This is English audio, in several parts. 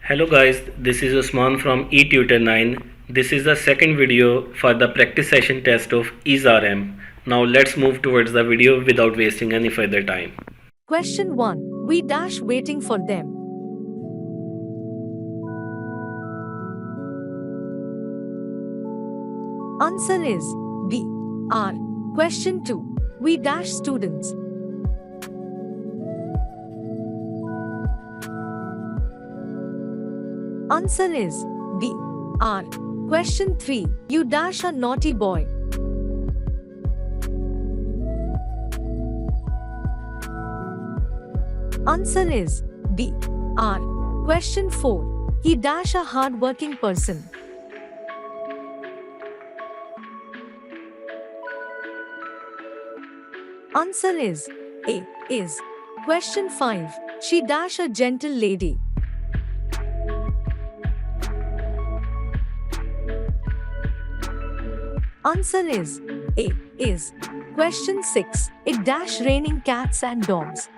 Hello guys, this is Usman from eTutor9. This is the second video for the practice session test of ESRM. Now let's move towards the video without wasting any further time. Question 1. We dash waiting for them. Answer is B. R. Question 2. We dash students. Answer is B. R. Question 3. You dash a naughty boy. Answer is B. R. Question 4. He dash a hard-working person. Answer is A. Is. Question 5. She dash a gentle lady. Answer is A. Is. Question 6. It dash raining cats and dogs.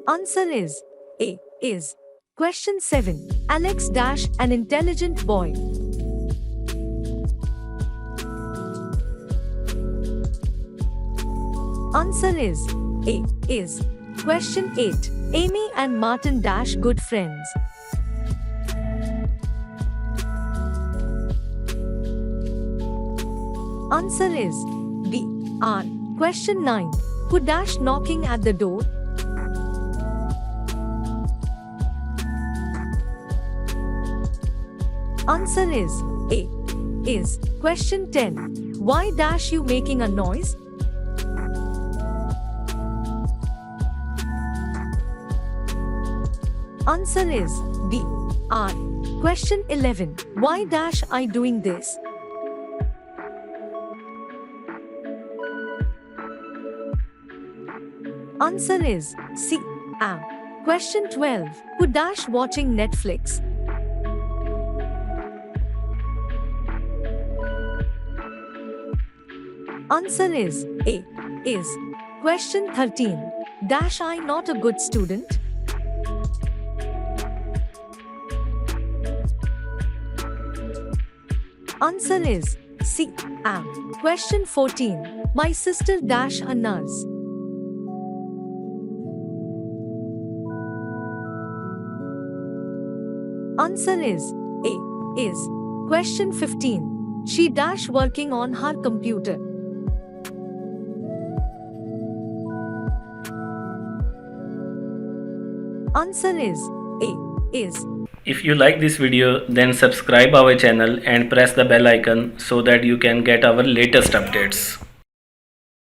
Answer is A. Is. Question 7. Alex dash an intelligent boy. Answer is A. Is. Question 8. Amy and Martin dash good friends. Answer is B. R. Question 9. Who dash knocking at the door? Answer is A. Is. Question 10. Why dash you making a noise? Answer is B. R. Question 11. Why dash I doing this? Answer is C. Am. Question 12. Who dash watching Netflix? Answer is A. Is. Question 13. Dash I not a good student? Answer is C. Am. Question 14. My sister dash a nurse. Answer is A. Is. Question 15. She dash working on her computer. Answer is A. Is. If you like this video, then subscribe our channel and press the bell icon so that you can get our latest updates.